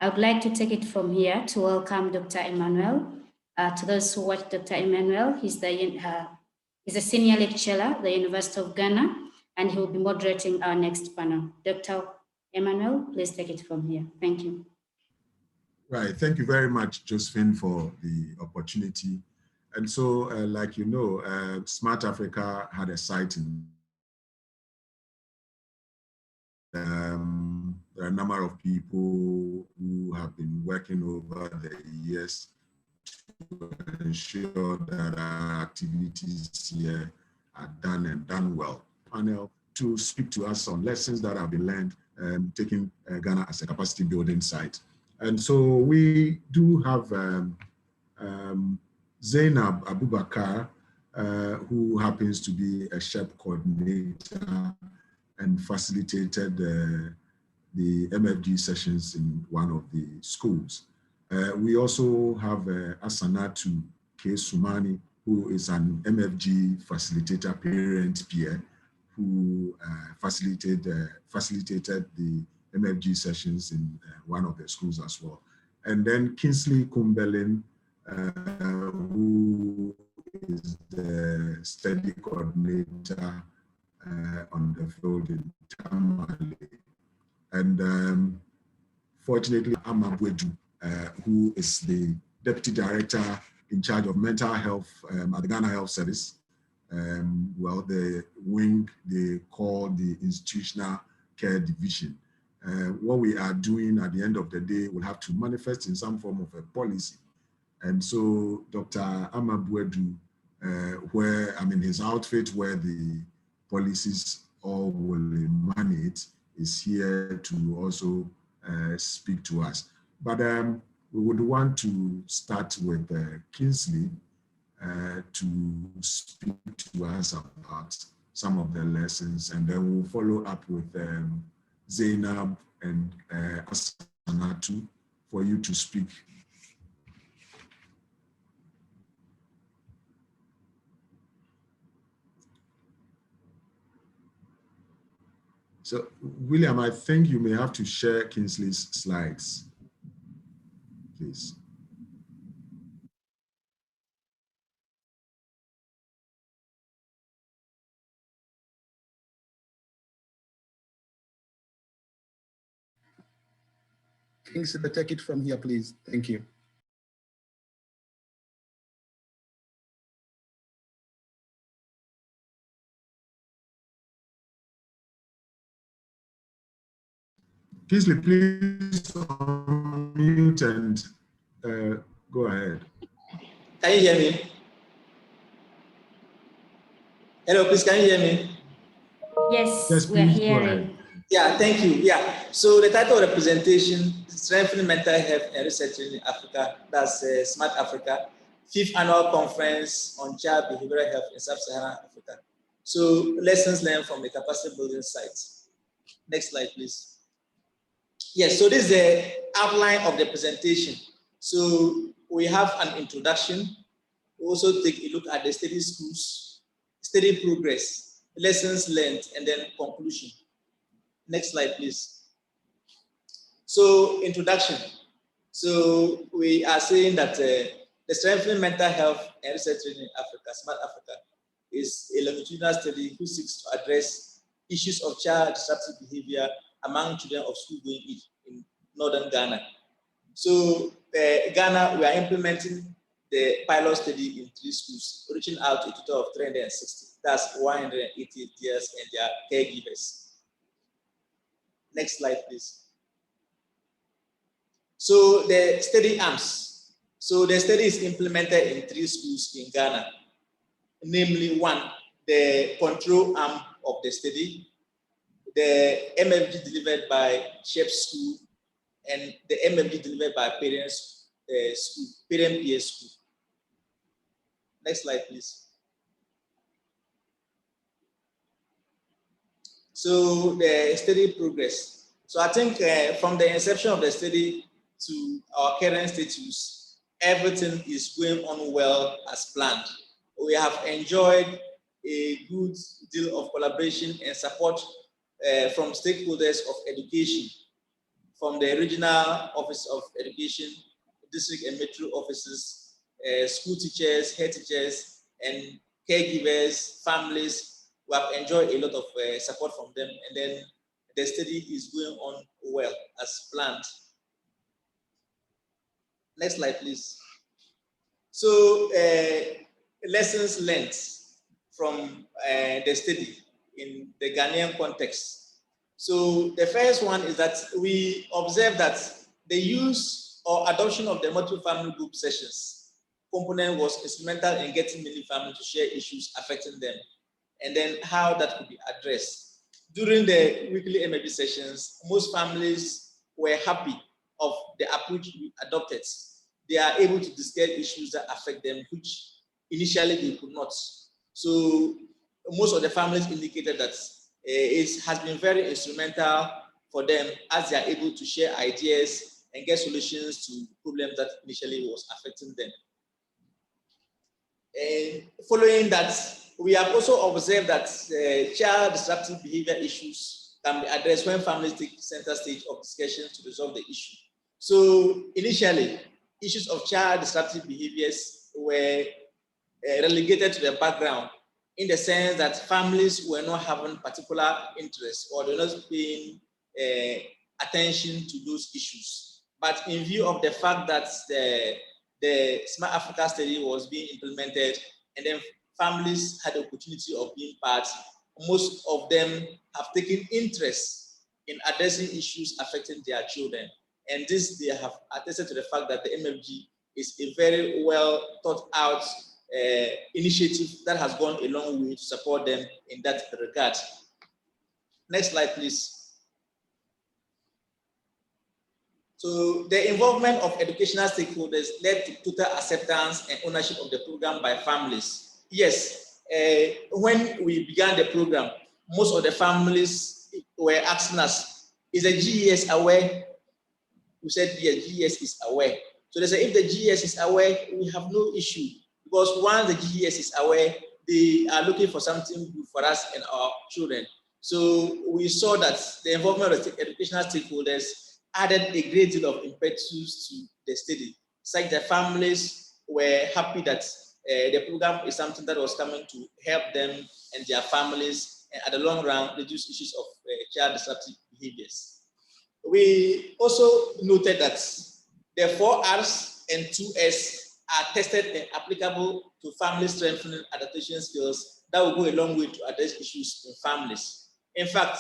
I would like to take it from here to welcome Dr. Emmanuel. To those who watch Dr. Emmanuel, he's a senior lecturer at the University of Ghana, and he will be moderating our next panel. Dr. Emmanuel, please take it from here. Thank you. Right, thank you very much, Josephine, for the opportunity. And so, like you know, Smart Africa had a site in there are a number of people who have been working over the years to ensure that our activities here are done and done well. Panel to speak to us on lessons that have been learned, taking Ghana as a capacity building site. And so we do have Zenaib Aubakar, who happens to be a SHEP coordinator and facilitated the MFG sessions in one of the schools. We also have Asanatu Sumani, who is an MFG facilitator, parent peer, who facilitated the MFG sessions in one of the schools as well. And then Kingsley Kumbelim, who is the study coordinator on the field in Tamale. And fortunately, Amabwedu, who is the Deputy Director in charge of mental health at the Ghana Health Service, well, the wing they call the Institutional Care Division. What we are doing at the end of the day will have to manifest in some form of a policy. And so Dr. Amabwedu, his outfit where the policies all will emanate is here to also speak to us. But we would want to start with Kingsley to speak to us about some of the lessons, and then we'll follow up with Zenaib and Asanatu for you to speak. So, William, I think you may have to share Kingsley's slides, please. Kingsley, take it from here, please. Thank you. Kingsley, please unmute and go ahead. Can you hear me? Hello, please, can you hear me? Yes, we're hearing. Yeah, thank you. Yeah, so the title of the presentation, Strengthening Mental Health and Research in Africa, that's Smart Africa, 5th Annual Conference on Child Behavioral Health in Sub-Saharan Africa. So lessons learned from the capacity building site. Next slide, please. Yes, so this is the outline of the presentation. So we have an introduction. We also take a look at the study schools, study progress, lessons learned, and then conclusion. Next slide, please. So introduction. So we are saying that the Strengthening Mental Health and Research in Africa, Smart Africa, is a longitudinal study who seeks to address issues of child disruptive behavior among children of school-going age in northern Ghana. So Ghana, we are implementing the pilot study in 3 schools, reaching out to a total of 360. That's 188 years and their caregivers. Next slide, please. So the study arms. So the study is implemented in 3 schools in Ghana, namely 1, the control arm of the study, the MFG delivered by SHEP school, and the MFG delivered by parents school, parent peer school. Next slide, please. So the study progress. So I think from the inception of the study to our current status, everything is going on well as planned. We have enjoyed a good deal of collaboration and support from stakeholders of education, from the regional office of education, district and metro offices, school teachers, head teachers, and caregivers, families who have enjoyed a lot of support from them. And then the study is going on well as planned. Next slide, please. So lessons learned from the study in the Ghanaian context. So the first one is that we observe that the use or adoption of the multi-family group sessions component was instrumental in getting many families to share issues affecting them, and then how that could be addressed. During the weekly MAB sessions, most families were happy of the approach we adopted. They are able to discuss issues that affect them, which initially they could not. So most of the families indicated that it has been very instrumental for them as they are able to share ideas and get solutions to problems that initially was affecting them. And following that, we have also observed that child disruptive behavior issues can be addressed when families take center stage of discussion to resolve the issue. So initially, issues of child disruptive behaviors were relegated to the background in the sense that families were not having particular interest or they're not paying attention to those issues. But in view of the fact that the Smart Africa study was being implemented and then families had the opportunity of being part, most of them have taken interest in addressing issues affecting their children. And this, they have attested to the fact that the MFG is a very well thought out initiative that has gone a long way to support them in that regard. Next slide, please. So the involvement of educational stakeholders led to total acceptance and ownership of the program by families. Yes, when we began the program, most of the families were asking us, is the GES aware? We said, yes, GES is aware. So they said, if the GES is aware, we have no issue. Because once the GES is aware, they are looking for something good for us and our children. So we saw that the involvement of the educational stakeholders added a great deal of impetus to the study, such that families were happy that the program is something that was coming to help them and their families, and at the long run, reduce issues of child disruptive behaviors. We also noted that the 4Rs and 2S are tested and applicable to family strengthening adaptation skills that will go a long way to address issues in families. In fact,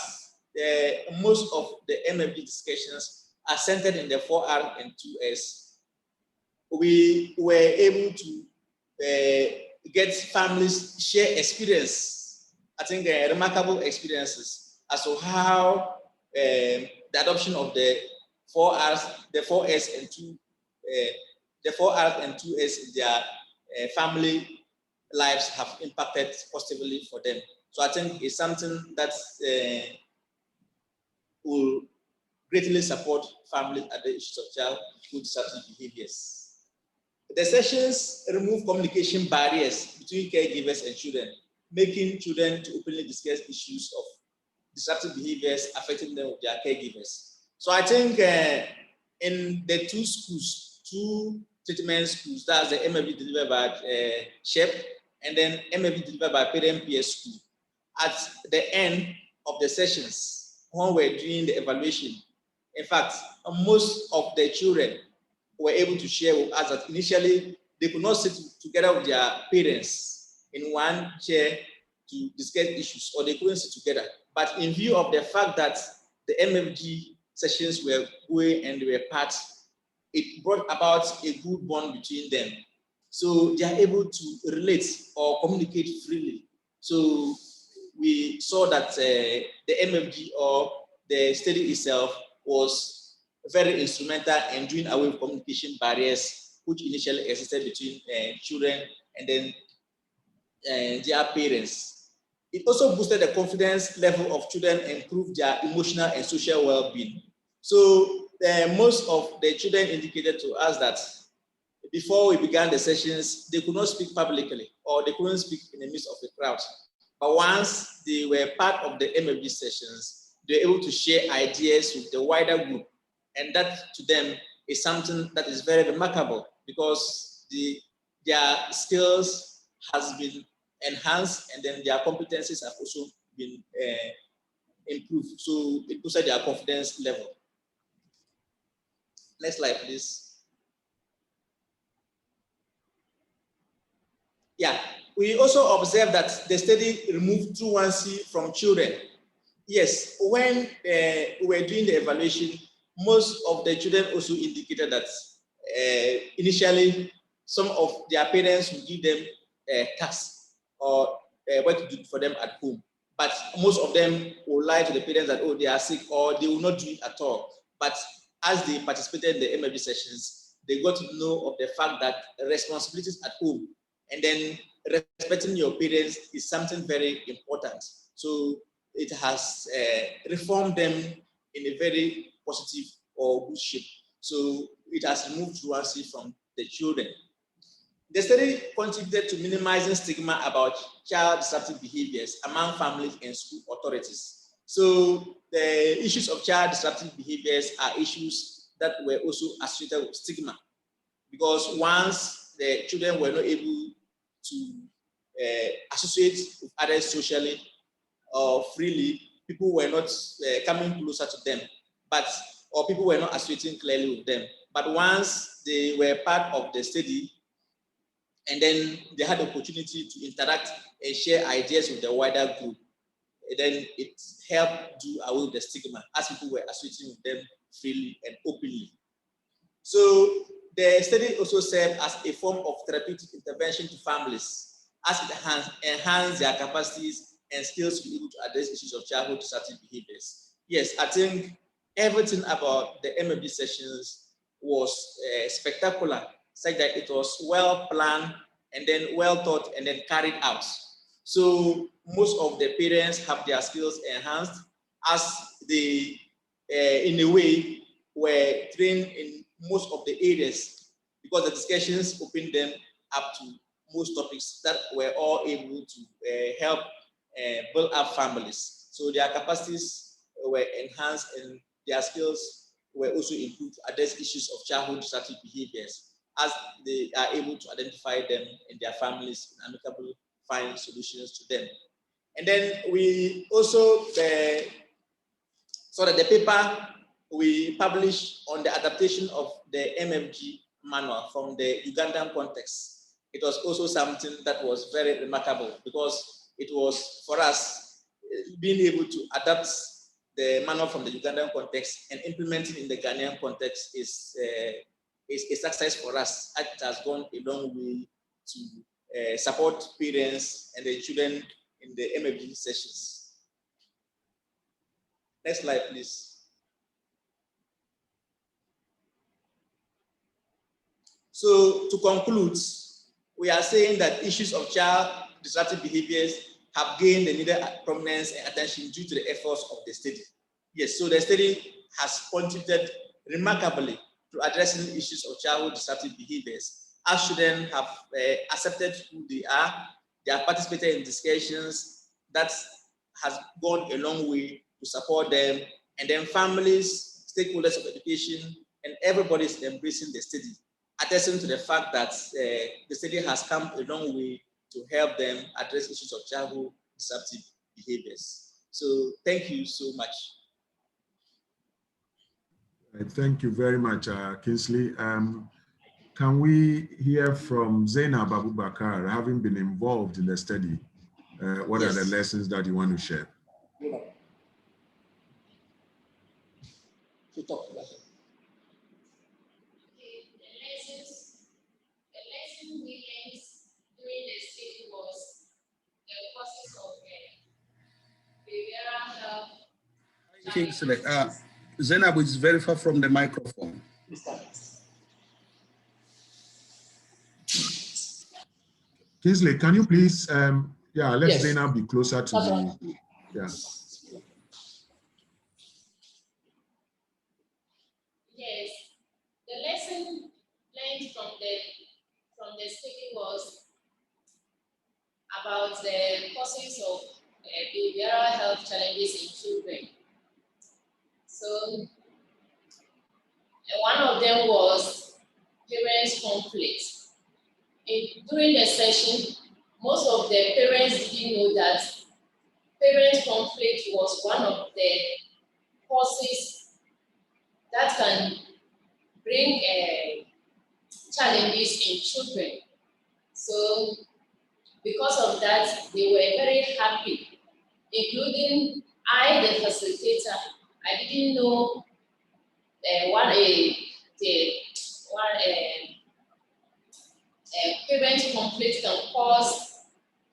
most of the MFG discussions are centered in the 4R and 2S. We were able to get families share experience, I think remarkable experiences as to how the adoption of the 4Rs, the 4S and 2, the 4Rs and 2S in their family lives have impacted positively for them. So I think it's something that will greatly support families at the issues of child disruptive behaviors. The sessions remove communication barriers between caregivers and children, making children to openly discuss issues of disruptive behaviors affecting them with their caregivers. So I think in the two schools, two treatment schools, that's the MFB delivered by SHEP and then MFB delivered by Parent PS School. At the end of the sessions, when we're doing the evaluation, in fact, most of the children were able to share with us that initially they could not sit together with their parents in one chair to discuss issues, or they couldn't sit together. But in view of the fact that the MFG sessions were going and they were part, it brought about a good bond between them. So they are able to relate or communicate freely. So we saw that the MFG or the study itself was very instrumental in doing away with communication barriers, which initially existed between children and then their parents. It also boosted the confidence level of children and improved their emotional and social well-being. So most of the children indicated to us that before we began the sessions, they could not speak publicly or they couldn't speak in the midst of the crowd. But once they were part of the MFG sessions, they were able to share ideas with the wider group and that to them is something that is very remarkable because their skills has been enhanced, and then their competencies have also been improved. So it boosted their confidence level. Next slide, please. Yeah, we also observed that the study removed 2-1C from children. Yes, when we were doing the evaluation, most of the children also indicated that initially some of their parents would give them tasks or what to do for them at home. But most of them will lie to the parents that, oh, they are sick, or they will not do it at all. But as they participated in the MFG sessions, they got to know of the fact that responsibilities at home and then respecting your parents is something very important. So it has reformed them in a very positive or good shape. So it has removed truancy from the children. The study contributed to minimizing stigma about child disruptive behaviors among families and school authorities. So the issues of child disruptive behaviors are issues that were also associated with stigma, because once the children were not able to associate with others socially or freely, people were not coming closer to them, or people were not associating clearly with them. But once they were part of the study, and then they had the opportunity to interact and share ideas with the wider group, then it helped do away with the stigma as people were associating with them freely and openly. So the study also served as a form of therapeutic intervention to families, as it enhanced their capacities and skills to be able to address issues of childhood disruptive behaviors. Yes, I think everything about the MFB sessions was spectacular, such that it was well planned and then well thought and then carried out. So most of the parents have their skills enhanced as they, in a way, were trained in most of the areas, because the discussions opened them up to most topics that were all able to help build up families. So their capacities were enhanced and their skills were also improved to address issues of childhood disruptive behaviors, as they are able to identify them and their families and amicably find solutions to them. And then we also saw that the paper we published on the adaptation of the MFG manual from the Ugandan context, it was also something that was very remarkable, because it was for us being able to adapt the manual from the Ugandan context and implementing in the Ghanaian context is a success for us. It has gone a long way to support parents and the children in the MFG sessions. Next slide, please. So to conclude, we are saying that issues of child disruptive behaviors have gained the needed prominence and attention due to the efforts of the study. Yes, so the study has contributed remarkably to addressing issues of childhood disruptive behaviors, as children have accepted who they have participated in discussions that has gone a long way to support them, and then families, stakeholders of education, and everybody is embracing the study, attesting to the fact that the study has come a long way to help them address issues of childhood disruptive behaviors. So thank you so much. Thank you very much, Kingsley. Can we hear from Zenaib Aubakar, having been involved in the study? What are the lessons that you want to share? To talk about it. Kingsley, Zenaib is very far from the microphone. Kingsley, can you please, let Zenaib be closer to the, Yes, the lesson learned from the study was about the causes of behavioral health challenges in children. So And one of them was parents' conflict. During the session, most of the parents didn't know that parent conflict was one of the causes that can bring challenges in children. So because of that, they were very happy, including I, the facilitator. I didn't know parent conflict can cause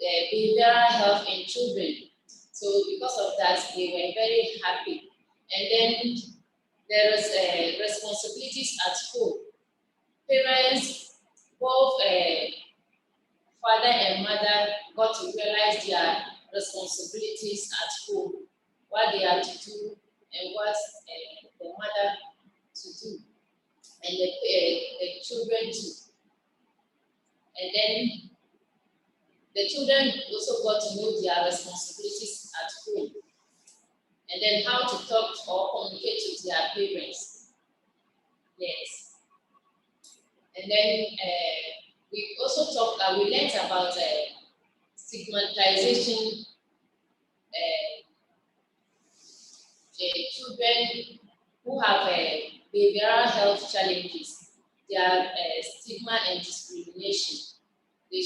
behavioral health in children. So because of that, they were very happy. And then there is responsibilities at home. Parents, both father and mother, got to realize their responsibilities at home, what they have to do and what the mother to do, and the children too. And then the children also got to know their responsibilities at home, and then how to talk or communicate with their parents. Yes. And then we also talked, we learned about stigmatization, children who have behavioral health challenges, their stigma and discrimination. We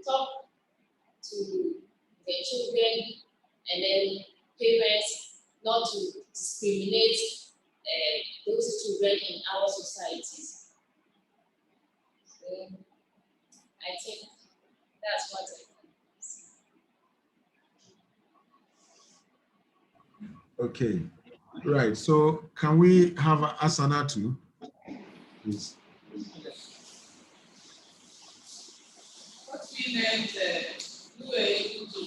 talk to the children and then parents not to discriminate those children in our societies. So I think that's what I think. Okay, right. So can we have Asanatu, please? What we learned, we were able to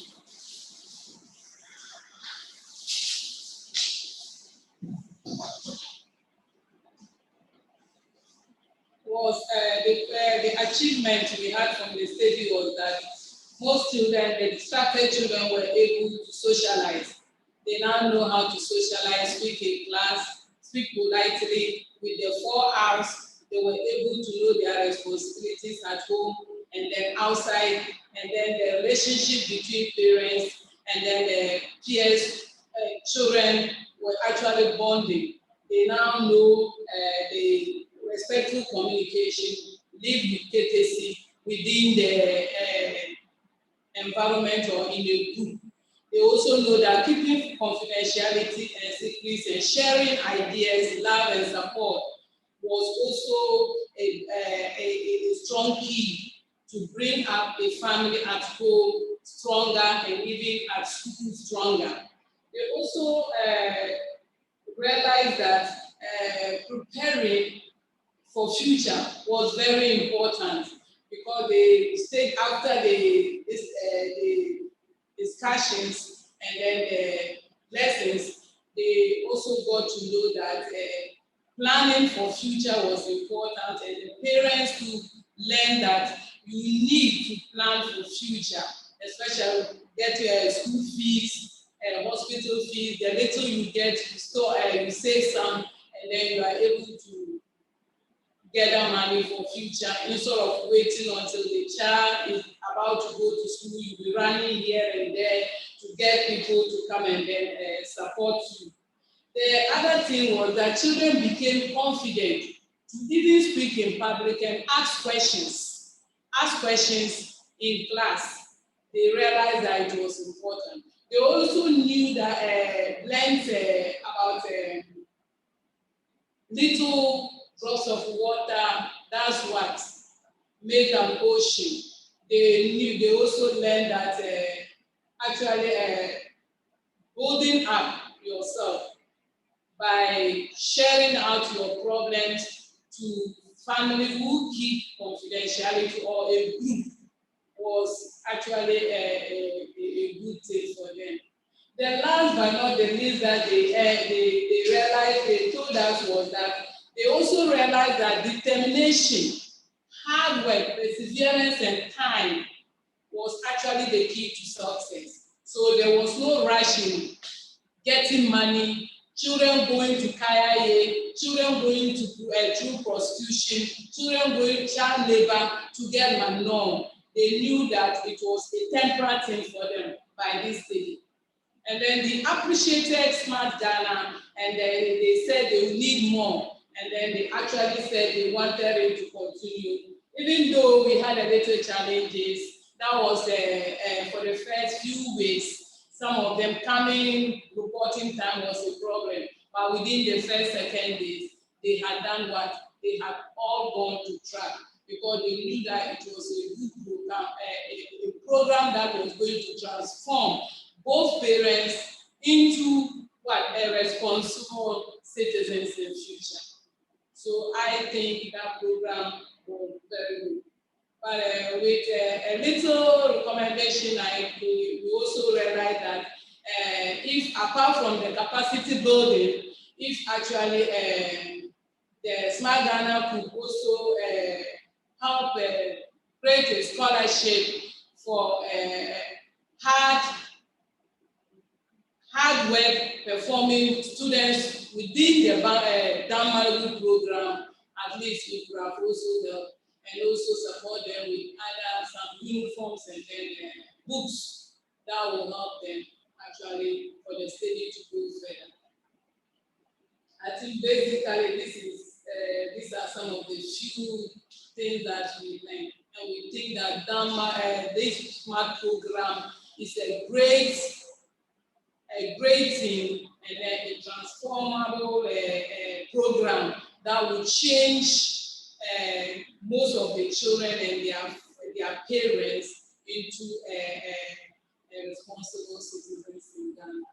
was the achievement we had from the study was that most children, the distracted children, were able to socialize. They now know how to socialize, speak in class, speak politely. With the 4 R's, they were able to know their responsibilities at home and then outside, and then the relationship between parents and then the peers, children were actually bonding. They now know the respectful communication, live with courtesy within the environment or in a group. They also know that keeping confidentiality and secrets and sharing ideas, love and support was also a strong key to bring up a family at home stronger and even at school stronger. They also realized that preparing for future was very important, because they stayed after the discussions and then the lessons. They also got to know that planning for future was important, and the parents to learn that you need to plan for future, especially get your school fees, hospital fees. The little you get, you save some, and then you are able to gather money for future instead of waiting until the child is about to go to school. You'll be running here and there to get people to come and then support you. The other thing was that children became confident to even speak in public and ask questions in class. They realized that it was important. They also knew that, learned about little drops of water, that's what make an ocean. They also learned that actually building up yourself by sharing out your problems to family who keep confidentiality or a group was actually a good thing for them. The last but not the least that they realized, they told us was that they also realized that determination, hard work, perseverance, and time was actually the key to success. So there was no rush in getting money, children going to Kayaye, children going through prostitution, children going child labor to get malnourished. They knew that it was a temporary thing for them by this study. And then they appreciated Smart Ghana, and then they said they would need more. And then they actually said they wanted it to continue. Even though we had a little challenges, that was for the first few weeks. Some of them coming, reporting time was a problem. But within the first, second days, they had done what? They had all gone to track because they knew that it was a good program, a program that was going to transform both parents into what? A responsible citizens in future. So I think that program was very good. But with a little recommendation, we also realized that if apart from the capacity building, if actually the Smart Ghana could also help create a scholarship for hard work performing students within the Damaru program, at least we could have also helped and also support them with other some uniforms and then books that will help them actually for the study to go further. I think basically these are some of the few things that we learned, and we think that this SMART program is a great thing and a transformable program that will change most of the children and their parents into responsible citizens in Ghana.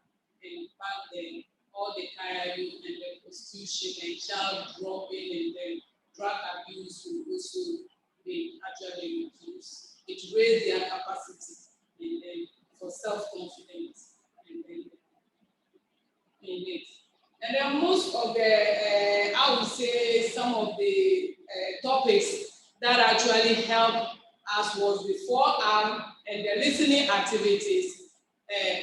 And back then, all the tiring and the prostitution and child dropping and then drug abuse will also be actually reduced. It raised their capacity and then for self-confidence and then in it. And then most of the, I would say some of the topics that actually helped us was the 4R and the listening activities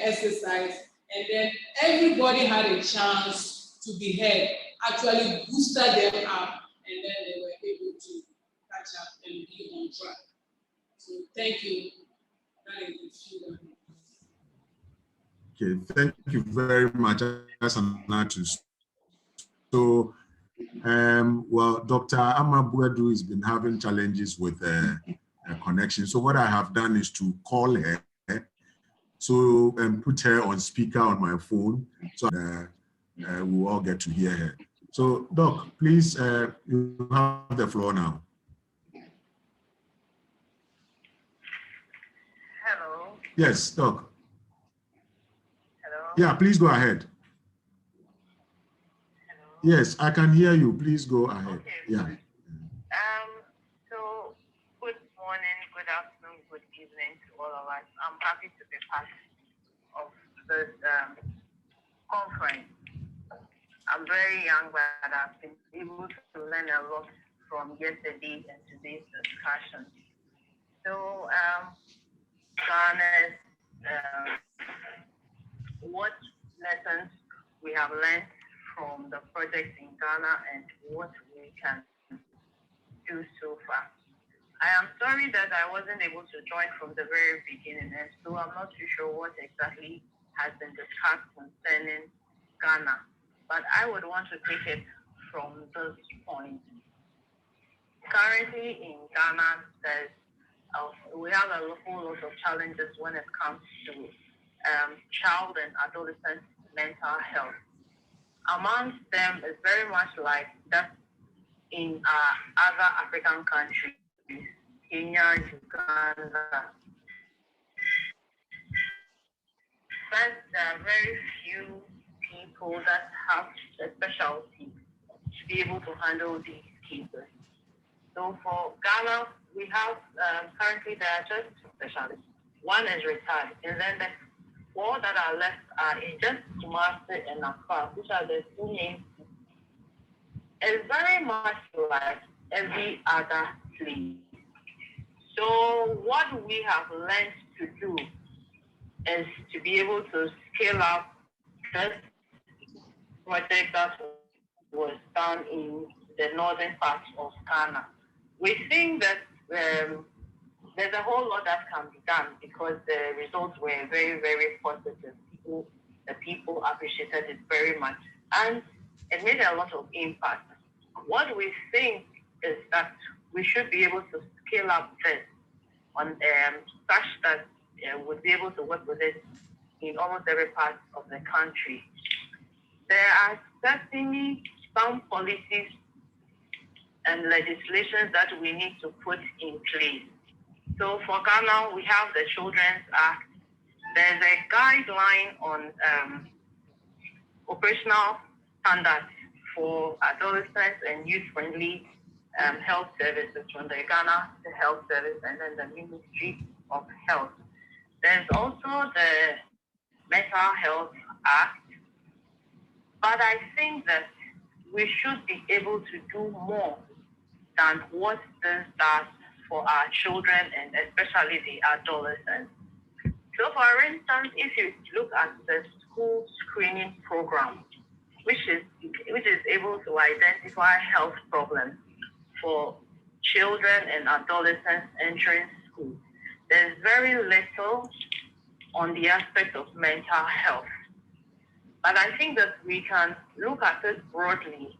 exercise. And then everybody had a chance to be heard, actually boosted them up, and then they were able to catch up and be on track. So thank you. That is the Okay, thank you very much, Asanatu. So, well, Dr. Amabuedu has been having challenges with a connection. So what I have done is to call her, so put her on speaker on my phone, so we'll all get to hear her. So, Doc, please, you have the floor now. Hello. Yes, Doc. Hello. Yeah, please go ahead. Hello. Yes, I can hear you. Please go ahead. Okay. Yeah. So good morning, good afternoon, good evening to all of us. I'm happy to be part of this conference. I'm very young, but I've been able to learn a lot from yesterday and today's discussion. So Ghana's what lessons we have learned from the project in Ghana and what we can do so far. I am sorry that I wasn't able to join from the very beginning, and so I'm not too sure what exactly has been discussed concerning Ghana, but I would want to take it from this point. Currently in Ghana, we have a whole lot of challenges when it comes to child and adolescent mental health. Amongst them is very much like that in other African countries, Kenya, Uganda. But there are very few people that have a specialty to be able to handle these cases. So for Ghana, we have currently there are just specialists. One is retired, and then the four that are left are in just Kumasi and Accra, which are the two main. It's very much like every other place. So what we have learned to do is to be able to scale up this project that was done in the northern part of Ghana. We think that there's a whole lot that can be done because the results were very, very positive. The people appreciated it very much, and it made a lot of impact. What we think is that we should be able to scale up this on such that we'll be able to work with it in almost every part of the country. There are certainly some policies and legislations that we need to put in place. So for Ghana, we have the Children's Act. There's a guideline on operational standards for adolescents and youth-friendly health services from the Ghana Health Service and then the Ministry of Health. There's also the Mental Health Act, but I think that we should be able to do more than what this does for our children and especially the adolescents. So for instance, if you look at the school screening program, which is able to identify health problems for children and adolescents entering school, there's very little on the aspect of mental health. But I think that we can look at it broadly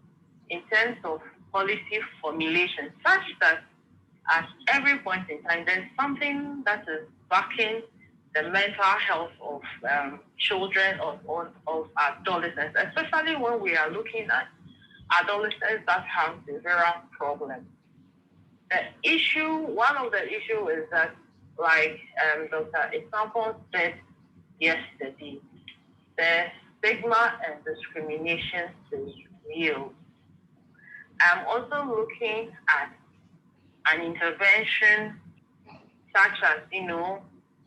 in terms of policy formulation, such that at every point in time, there's something that is backing the mental health of children or of adolescents, especially when we are looking at adolescents that have severe problems. One of the issues is that, like Dr. Asampong said yesterday, the stigma and discrimination is real. I'm also looking at an intervention such as,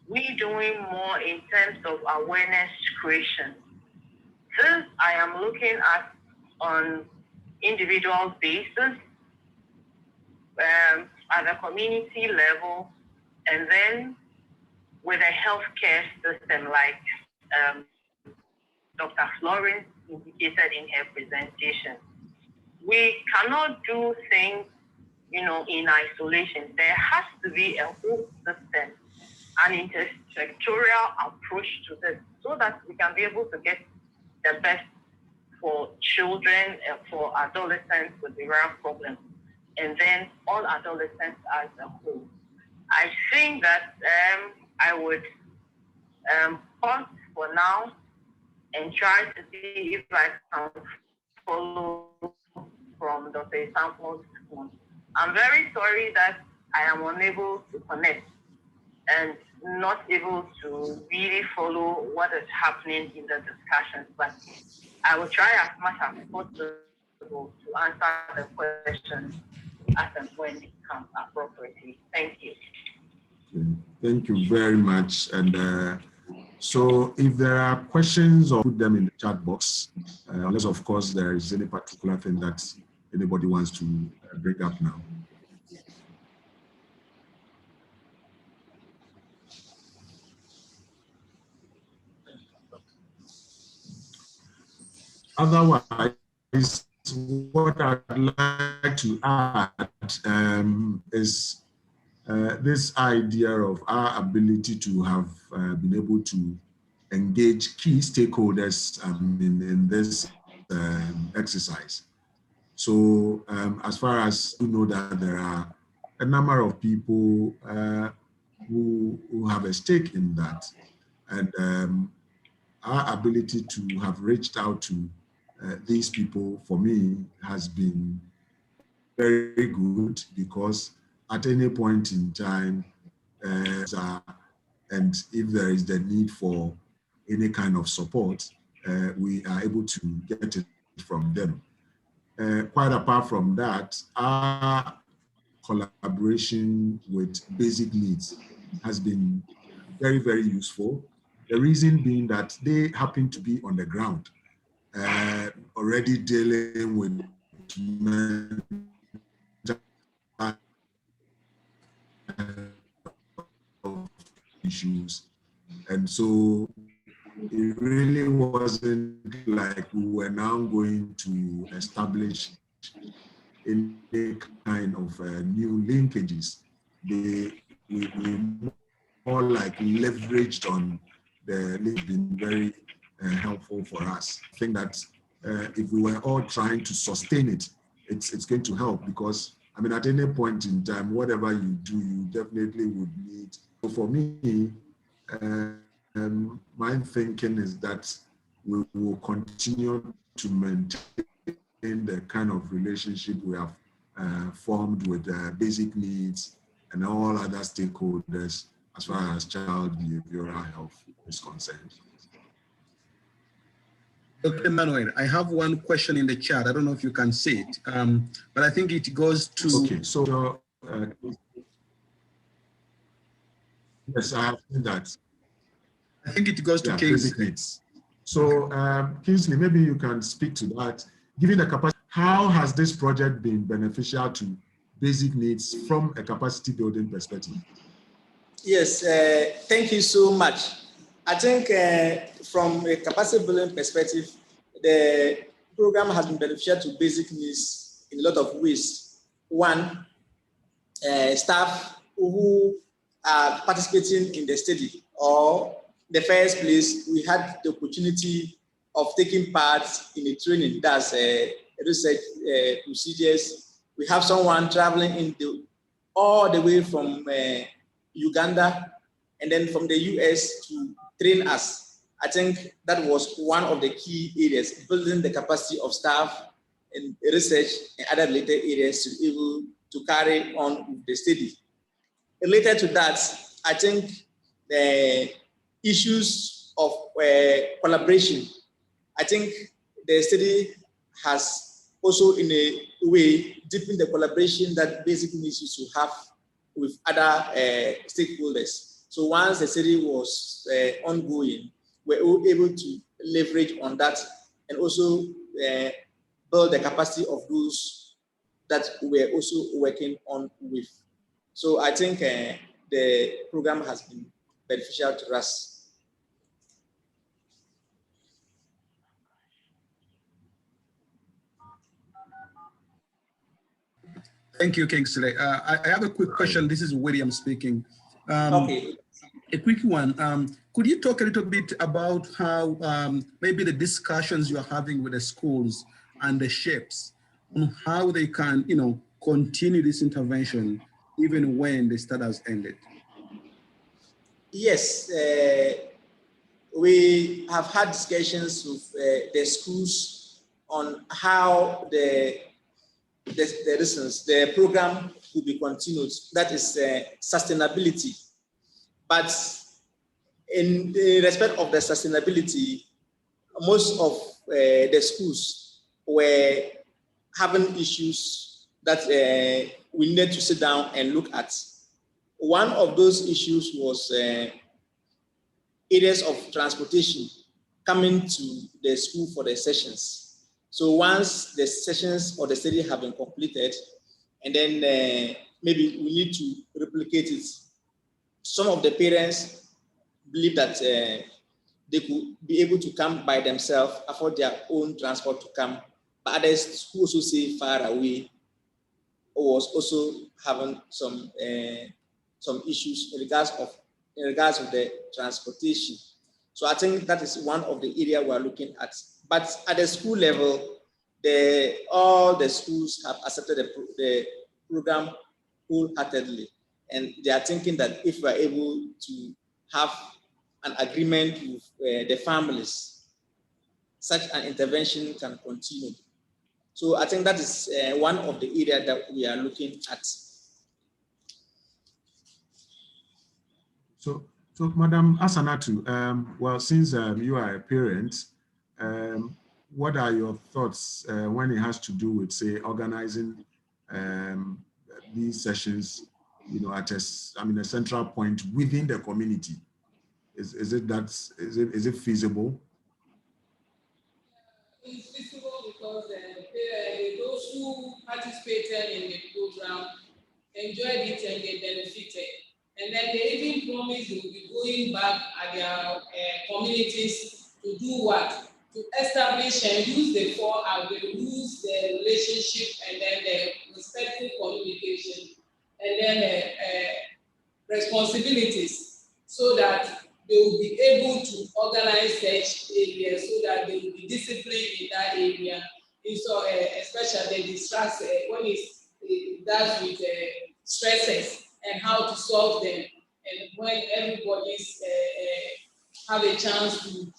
we doing more in terms of awareness creation. This I am looking at on individual basis, at a community level, and then with a healthcare system like Dr. Florence indicated in her presentation. We cannot do things, in isolation. There has to be a whole system, an intersectoral approach to this, so that we can be able to get the best for children and for adolescents with the rare problems, and then all adolescents as a whole. I think that I would pause for now and try to see if I can follow from Dr. Asampong's point. I'm very sorry that I am unable to connect and not able to really follow what is happening in the discussions, but I will try as much as possible to answer the questions as and when it comes appropriately. Thank you. Thank you very much. And so if there are questions, or put them in the chat box, unless of course there is any particular thing that anybody wants to bring up now. Otherwise, what I'd like to add is this idea of our ability to have been able to engage key stakeholders in this exercise. So as far as you know, that there are a number of people who have a stake in that, and our ability to have reached out to these people, for me, has been very good, because at any point in time, and if there is the need for any kind of support, we are able to get it from them. Quite apart from that, our collaboration with Basic Needs has been very, very useful. The reason being that they happen to be on the ground, already dealing with mental issues. And so it really wasn't like we were now going to establish any kind of new linkages. We more like leveraged on the link, been very helpful for us. I think that if we were all trying to sustain it, it's going to help, because I mean, at any point in time, whatever you do, you definitely would need. So for me, my thinking is that we will continue to maintain the kind of relationship we have formed with basic needs and all other stakeholders as far as child behavioral health is concerned. Dr. Emmanuel, I have one question in the chat. I don't know if you can see it, but I think it goes to... Okay, so yes, I have seen that. I think it goes to Kingsley. Basic needs. So Kingsley, maybe you can speak to that. Given the capacity, how has this project been beneficial to basic needs from a capacity building perspective? Yes, thank you so much. I think from a capacity building perspective, the program has been beneficial to basic needs in a lot of ways. One, staff who are participating in the study, or in the first place, we had the opportunity of taking part in a training, that's research procedures. We have someone traveling all the way from Uganda and then from the US to train us. I think that was one of the key areas, building the capacity of staff in research and other related areas to be able to carry on with the study. Related to that, I think the issues of collaboration, I think the study has also in a way deepened the collaboration that basic needs used to have with other stakeholders. So once the study was ongoing, we were able to leverage on that and also build the capacity of those that we are also working on with. So I think the program has been beneficial to us. Thank you, Kingsley. I have a quick question. This is William speaking. Okay. A quick one. Could you talk a little bit about how maybe the discussions you're having with the schools and the shapes on how they can, continue this intervention even when the study has ended? Yes, we have had discussions with the schools on how the program will be continued. That is sustainability. But in the respect of the sustainability, most of the schools were having issues that we need to sit down and look at. One of those issues was areas of transportation coming to the school for the sessions. So once the sessions or the study have been completed, and then maybe we need to replicate it. Some of the parents believe that they could be able to come by themselves, afford their own transport to come, but others who also say far away was also having some issues in regards of the transportation. So I think that is one of the areas we are looking at. But at the school level, all the schools have accepted the program wholeheartedly. And they are thinking that if we are able to have an agreement with the families, such an intervention can continue. So I think that is one of the areas that we are looking at. So Madam Asanatu, well, since you are a parent, what are your thoughts when it has to do with, say, organizing these sessions, at a central point within the community? Is it feasible? It's feasible because those who participated in the program enjoyed it and they benefited. And then they even promised they will be going back at their communities to do what? To establish and use the rules, the relationship, and then the respectful communication, and then responsibilities, so that they will be able to organize such areas, so that they will be disciplined in that area. And so, especially the stress when it does with stresses and how to solve them, and when everybody's have a chance to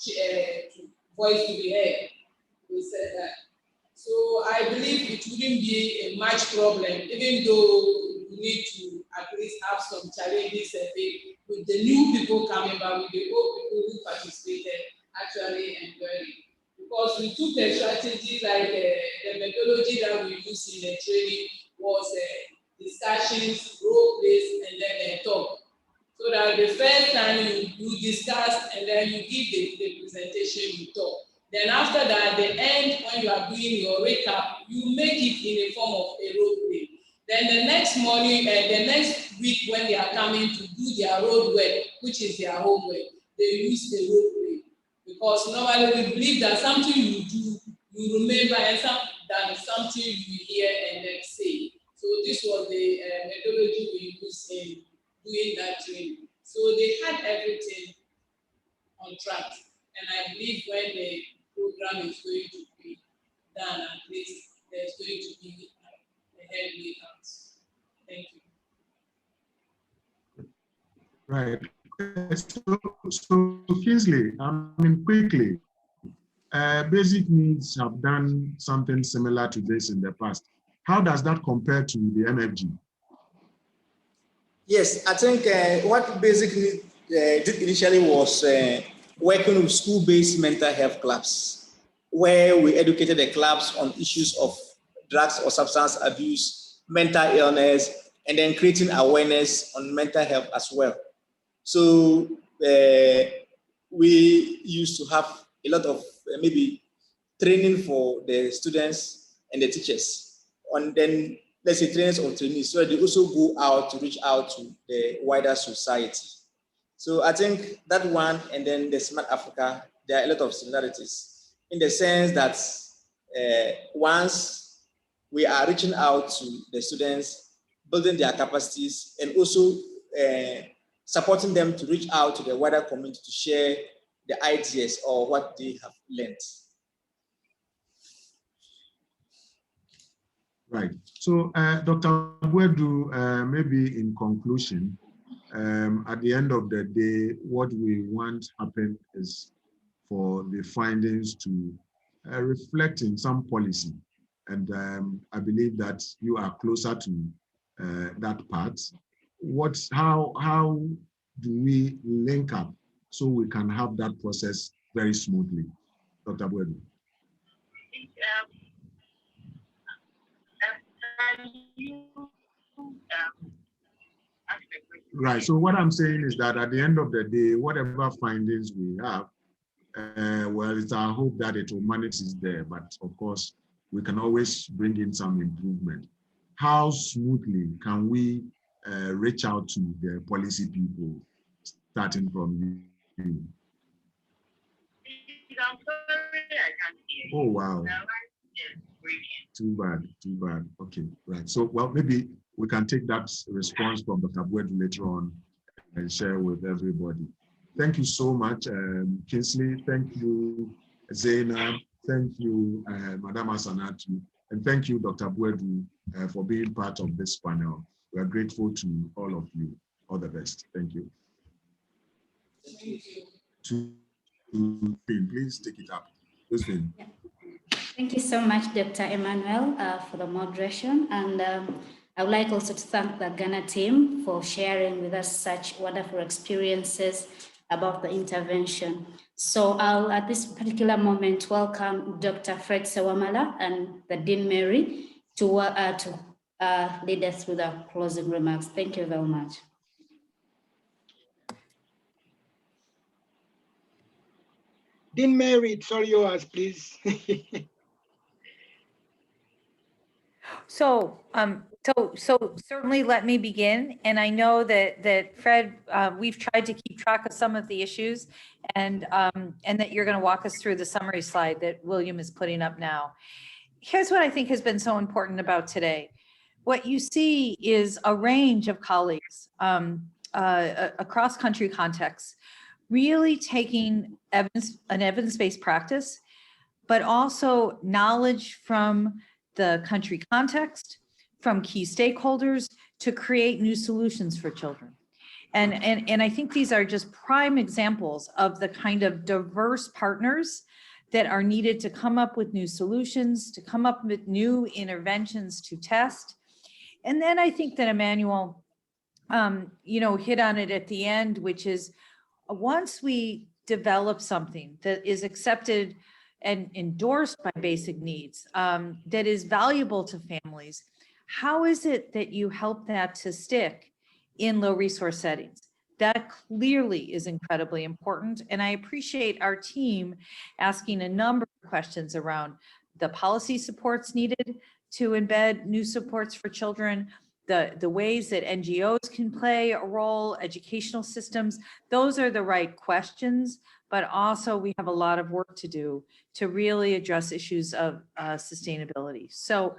voice to be heard. We said that. So I believe it wouldn't be a much problem, even though we need to at least have some challenges with the new people coming, but with the old people who participated actually enjoying it. Because we took a strategy like the methodology that we used in the training was discussions, role plays, and then talk. So that the first time you discuss and then you give the presentation, you talk. Then after that, at the end, when you are doing your recap, you make it in a form of a role play. Then the next morning and the next week, when they are coming to do their road work, which is their homework, they use the role play. Because normally we believe that something you do, you remember, and something you hear and then say. So this was the methodology we used in doing that training. So they had everything on track. And I believe when the program is going to be done, at least there's going to be a headway out. Thank you. Right. So Kingsley, I mean, quickly, basic needs have done something similar to this in the past. How does that compare to the MFG? Yes, I think what basically did initially was working with school-based mental health clubs, where we educated the clubs on issues of drugs or substance abuse, mental illness, and then creating awareness on mental health as well. So we used to have a lot of maybe training for the students and the teachers, and then let's say trainers or trainees, so they also go out to reach out to the wider society. So I think that one, and then the Smart Africa, there are a lot of similarities in the sense that once we are reaching out to the students, building their capacities, and also supporting them to reach out to the wider community to share the ideas or what they have learned. Right. So, Dr. Abuedu, maybe in conclusion, at the end of the day, what we want happen is for the findings to reflect in some policy. And I believe that you are closer to that part. How do we link up so we can have that process very smoothly? Dr. Abuedu. Right. So what I'm saying is that at the end of the day, whatever findings we have, well, it's our hope that it will manage is there. But of course, we can always bring in some improvement. How smoothly can we reach out to the policy people, starting from you? I'm sorry, I can't hear you. Oh, wow. Too bad, too bad. Okay, right. So, well, maybe we can take that response from Dr. Abuedu later on and share with everybody. Thank you so much, Kingsley. Thank you, Zenaib. Thank you, Madam Asanatu. And thank you, Dr. Abuedu, for being part of this panel. We are grateful to all of you. All the best. Thank you. Thank you. Please take it up. Josephine. Yeah. Thank you so much, Dr. Emmanuel, for the moderation. And I would like also to thank the Ghana team for sharing with us such wonderful experiences about the intervention. So I'll, at this particular moment, welcome Dr. Fred Sewamala and the Dean Mary to lead us through the closing remarks. Thank you very much. Dean Mary, it's all yours, please. So So certainly let me begin. And I know that Fred, we've tried to keep track of some of the issues and that you're going to walk us through the summary slide that William is putting up now. Here's what I think has been so important about today. What you see is a range of colleagues across country contexts, really taking an evidence-based practice, but also knowledge from the country context, from key stakeholders to create new solutions for children. And I think these are just prime examples of the kind of diverse partners that are needed to come up with new solutions, to come up with new interventions to test. And then I think that Emmanuel, hit on it at the end, which is once we develop something that is accepted and endorsed by basic needs, that is valuable to families, how is it that you help that to stick in low resource settings? That clearly is incredibly important. And I appreciate our team asking a number of questions around the policy supports needed to embed new supports for children, the ways that NGOs can play a role, educational systems. Those are the right questions, but also we have a lot of work to do to really address issues of sustainability. So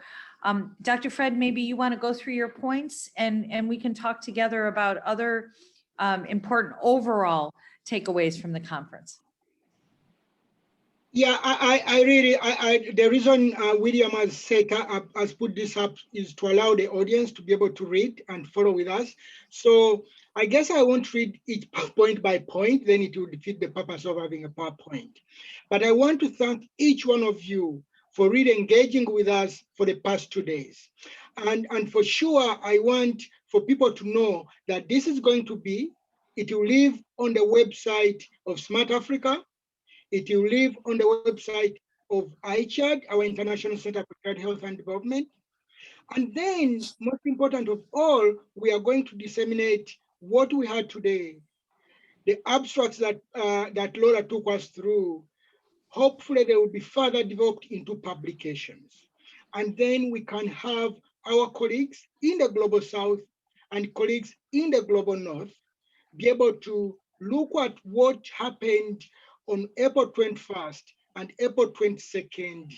Dr. Fred, maybe you want to go through your points and we can talk together about other important overall takeaways from the conference. Yeah, the reason William has put this up is to allow the audience to be able to read and follow with us. So I guess I won't read each point by point, then it will defeat the purpose of having a PowerPoint. But I want to thank each one of you for really engaging with us for the past 2 days. And for sure, I want for people to know that this is going to be, it will live on the website of Smart Africa. It will live on the website of ICHAD, our International Center for Child Health and Development. And then, most important of all, we are going to disseminate what we had today, the abstracts that Laura took us through. Hopefully, they will be further developed into publications. And then we can have our colleagues in the Global South and colleagues in the Global North be able to look at what happened on April 21st and April 22nd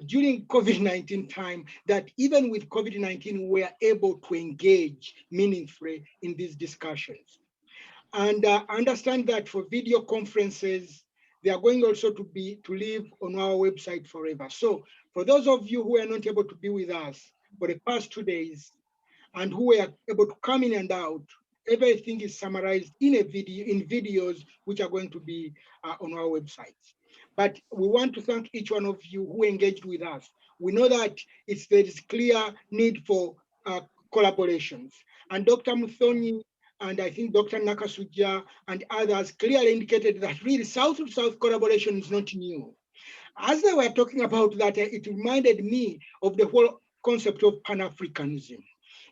during COVID-19 time, that even with COVID-19, we are able to engage meaningfully in these discussions. And understand that for video conferences, they are going also to live on our website forever. So for those of you who are not able to be with us for the past 2 days and who were able to come in and out, everything is summarized in videos which are going to be on our websites. But we want to thank each one of you who engaged with us. We know that there is clear need for collaborations. And Dr. Muthoni and I think Dr. Nakasuja and others clearly indicated that really South-to-South collaboration is not new. As they were talking about that, it reminded me of the whole concept of Pan-Africanism,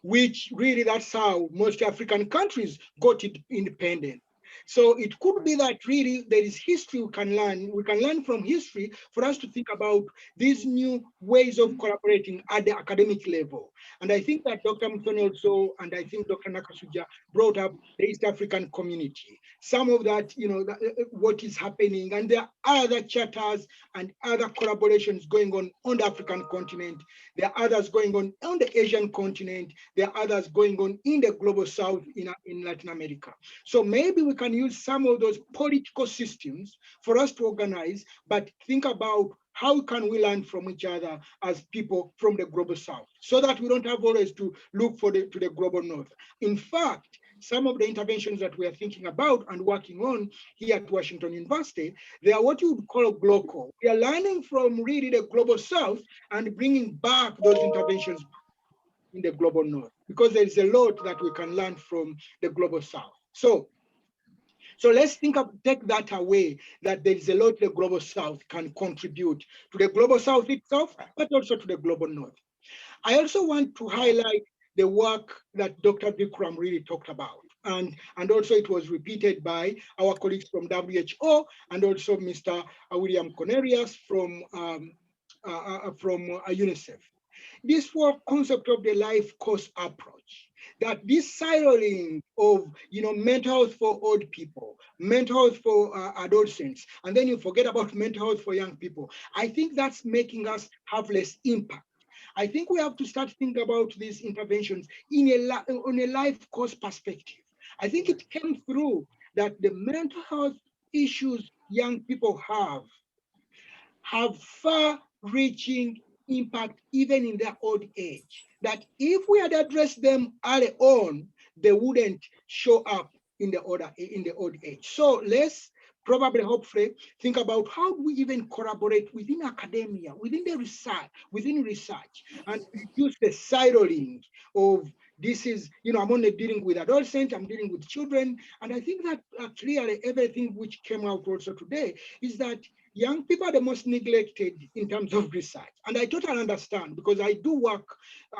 which really that's how most African countries got independent. So it could be that really there is history we can learn. We can learn from history for us to think about these new ways of collaborating at the academic level. And I think that Dr. Muthoni also, and I think Dr. Nakasuja brought up the East African community. Some of that, what is happening, and there are other charters and other collaborations going on the African continent. There are others going on the Asian continent. There are others going on in the Global South in Latin America. So maybe we can use some of those political systems for us to organize, but think about how can we learn from each other as people from the Global South, so that we don't have always to look to the Global North. In fact, some of the interventions that we are thinking about and working on here at Washington University, they are what you would call glocal. We are learning from really the Global South and bringing back those interventions in the Global North, because there is a lot that we can learn from the Global South. So let's take that away, that there is a lot the Global South can contribute to the Global South itself, but also to the Global North. I also want to highlight the work that Dr. Vikram really talked about. And also it was repeated by our colleagues from WHO and also Mr. William Cornelius from UNICEF. this whole concept of the life course approach, that this siloing of, mental health for old people, mental health for adolescents, and then you forget about mental health for young people, I think that's making us have less impact. I think we have to start thinking about these interventions on a life course perspective. I think it came through that the mental health issues young people have far-reaching impact even in their old age. That if we had addressed them early on, they wouldn't show up in the old age. So let's probably, hopefully, think about how do we even collaborate within academia, within research, and reduce the siloing of this is, I'm only dealing with adolescents, I'm dealing with children. And I think that clearly everything which came out also today is that young people are the most neglected in terms of research. And I totally understand because I do work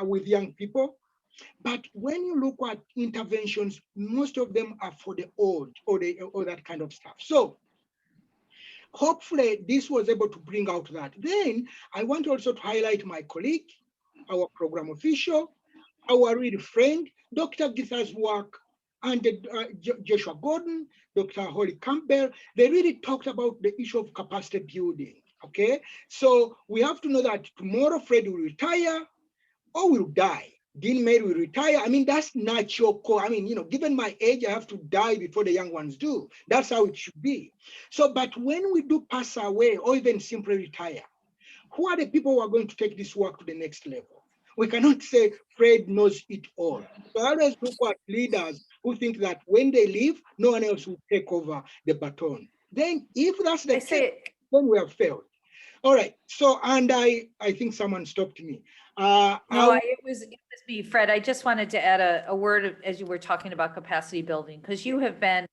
with young people. But when you look at interventions, most of them are for the old or that kind of stuff. So hopefully this was able to bring out that. Then I want also to highlight my colleague, our program official, our real friend, Dr. Githa's work, and Joshua Gordon, Dr. Holly Campbell. They really talked about the issue of capacity building, okay? So we have to know that tomorrow Fred will retire or will die. Dean Mary will retire. I mean, that's natural. I mean, given my age, I have to die before the young ones do. That's how it should be. So, but when we do pass away or even simply retire, who are the people who are going to take this work to the next level? We cannot say Fred knows it all. So I always look at leaders who think that when they leave, no one else will take over the baton. Then if that's the case, then we have failed. All right. So, and I think someone stopped me. It was me, Fred. I just wanted to add a word as you were talking about capacity building, because you have been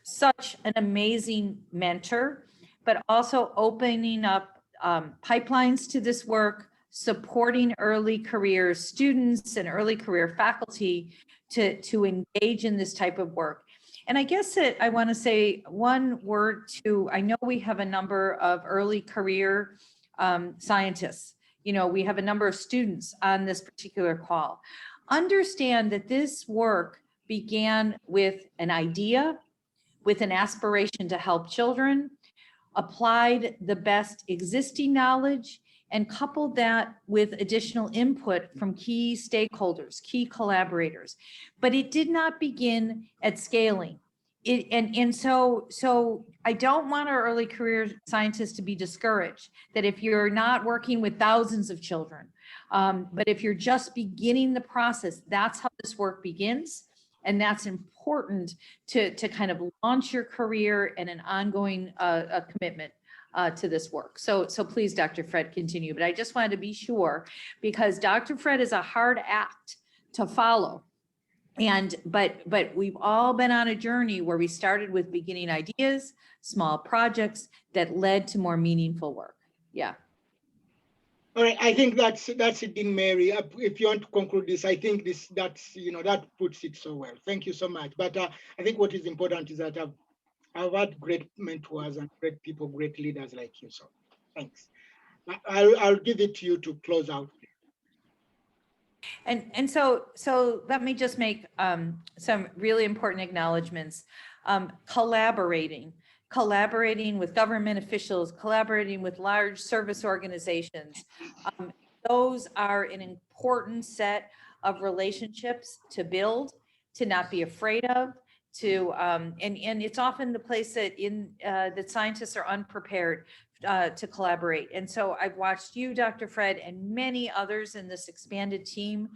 such an amazing mentor, but also opening up pipelines to this work, supporting early career students and early career faculty to engage in this type of work. And I guess that I want to say one word to, I know we have a number of early career scientists. We have a number of students on this particular call. Understand that this work began with an idea, with an aspiration to help children, applied the best existing knowledge, and coupled that with additional input from key stakeholders, key collaborators. But it did not begin at scaling. So I don't want our early career scientists to be discouraged that if you're not working with thousands of children, but if you're just beginning the process, that's how this work begins. And that's important to kind of launch your career and an ongoing commitment to this work. So please, Dr. Fred, continue. But I just wanted to be sure, because Dr. Fred is a hard act to follow. But we've all been on a journey where we started with beginning ideas, small projects that led to more meaningful work. Yeah. All right, I think that's it, Dean Mary. If you want to conclude this, I think that puts it so well. Thank you so much. But I think what is important is that I've had great mentors and great people, great leaders like you. So thanks. I'll give it to you to close out. And so let me just make some really important acknowledgements. Collaborating with government officials, collaborating with large service organizations. Those are an important set of relationships to build, to not be afraid of, and it's often the place that scientists are unprepared to collaborate. And so I've watched you, Dr. Fred, and many others in this expanded team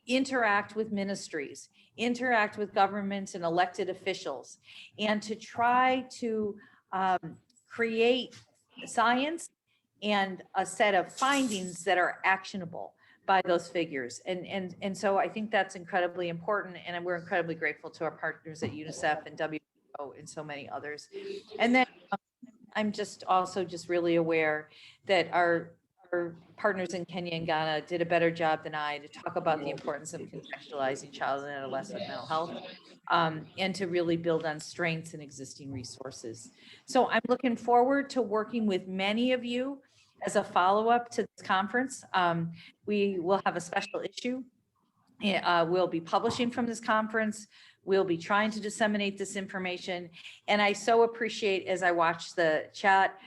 interact with ministries, interact with governments and elected officials, and to try to create science and a set of findings that are actionable by those figures. And so I think that's incredibly important, and we're incredibly grateful to our partners at UNICEF and WHO and so many others. And then I'm just really aware that our partners in Kenya and Ghana did a better job than I to talk about the importance of contextualizing child and adolescent mental health, and to really build on strengths and existing resources. So I'm looking forward to working with many of you as a follow-up to this conference, we will have a special issue. We'll be publishing from this conference. We'll be trying to disseminate this information. And I so appreciate, as I watch the chat,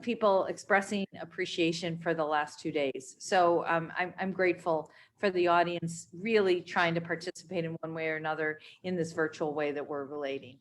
people expressing appreciation for the last 2 days. So I'm grateful for the audience really trying to participate in one way or another in this virtual way that we're relating.